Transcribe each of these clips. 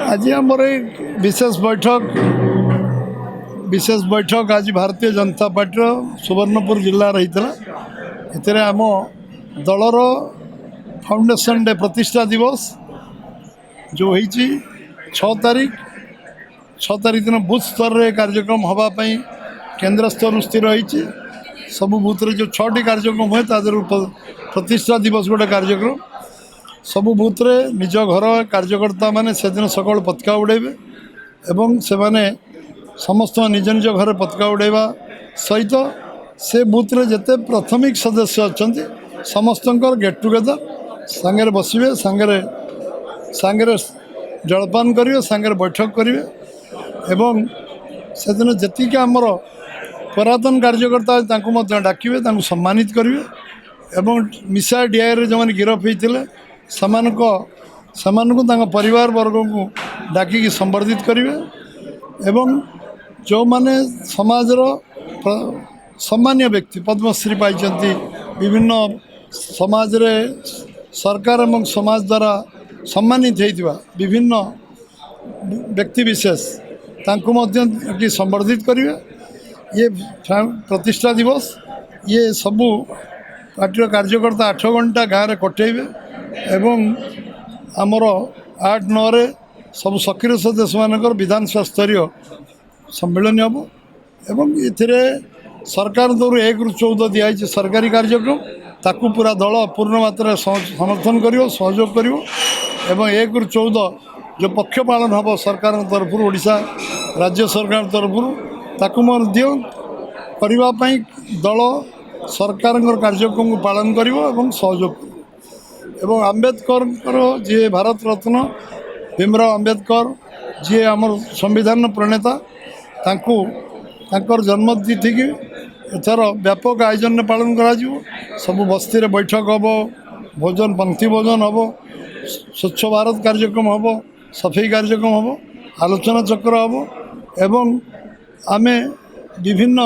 आज आमर विशेष बैठक आज भारतीय जनता पार्टी सुवर्णपुर जिला रही है। आम दलर फाउंडेशन डे प्रतिष्ठा दिवस जो होती 6 तारीख दिन बूथ स्तर में कार्यक्रम हाँपाई केन्द्र स्तर स्थिर होती सबू बूथ रे जो 6टी कार्यक्रम हुए तादर प्रतिष्ठा दिवस गोटे कार्यक्रम सबू बूथ रे निज घर कार्यकर्ता माने से दिन सकाल पताका उड़ेबे एवं से माने समस्त निज निज घर पताका उड़ेबा सहित से बूथ रे जेते प्राथमिक सदस्य अच्छा समस्त गेट टुगेदर सांगे बसवे सांगे जलपान करेंगे सांगे बैठक करेंगे एवं से दिन जी आमर पुरातन कार्यकर्ता डाकिबे सम्मानित करेंगे एवं मिसा डीआई जो मैंने गिरफ होते से परिवार वर्ग को डाकिकी संबर्धित करेंगे एवं जो माने समाजर सम्मान्य व्यक्ति पद्मश्री पाई विभिन्न समाज रे सरकार एवं समाज द्वारा सम्मानित होता विभिन्न व्यक्ति विशेष तांको संबर्धित करेंगे। ये प्रतिष्ठा दिवस ये सबू पार्टी कार्यकर्ता 8 घंटा गाँव में कटेबे एवं आमर 8-9 रे सब सक्रिय सदस्य मानकर विधानसभा स्तरीय सम्मेलन हम एवं ये सरकार तरफ 1 ରୁ 14 दिखाई सरकारी कार्यक्रम ताकू पूरा दल पूर्ण मात्रा समर्थन करियो सहयोग करियो एवं 1 ରୁ 14 जो पक्ष पालन हम सरकार तरफ ओडिशा राज्य सरकार तरफ ताकू करने दल सरकार कार्यक्रम को पालन करियो एवं सहयोग करियो एवं आम्बेडकर जी भारत रत्न भीमराव आम्बेडकर जी आमर संविधान प्रणेता तांको तांकर जन्मतिथि की एथर व्यापक आयोजन पालन करा सब बस्ती रे बैठक हम भोजन पंक्ति भोजन हम स्वच्छ भारत कार्यक्रम हम सफाई कार्यक्रम हम आलोचना चक्र हम एवं आमे विभिन्न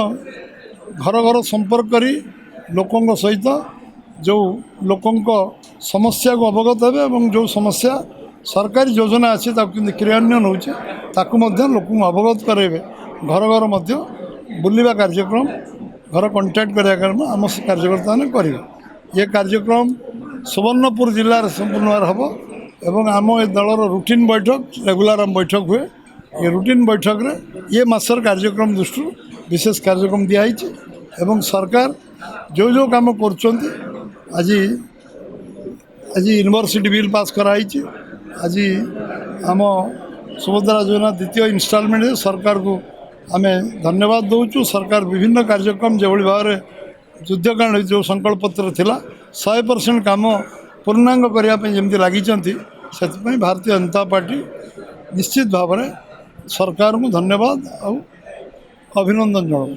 घर घर संपर्क करी लोकों सहित जो लोकों समस्या को अवगत हे एवं जो समस्या सरकारी योजना अच्छी क्रियान्वयन होता लोक अवगत करेंगे घर घर बुलवा कार्यक्रम घर कंटाक्ट कार्यक्रम आम कार्यकर्ता ने करेंगे। ये कार्यक्रम सुवर्णपुर जिले में संपूर्ण हम एवं आम ए दलर रूटीन बैठक रेगुलर आम बैठक हुए ये रूटीन बैठक रे ये मासर कार्यक्रम दृष्टि विशेष कार्यक्रम दिखाई एवं सरकार जो जो काम कर आज यूनिवर्सिटी बिल पास कराई आज आम सुभद्रा योजना द्वितीय इनस्टॉलमेंट सरकार को आम धन्यवाद दौचु। सरकार विभिन्न कार्यक्रम जो भाव में युद्धकाल जो संकल्प पत्र थिला 100% काम पूर्णांग करने जमी लगी से भारतीय जनता पार्टी निश्चित भाव में सरकार को धन्यवाद और अभिनंदन जनाऊँ।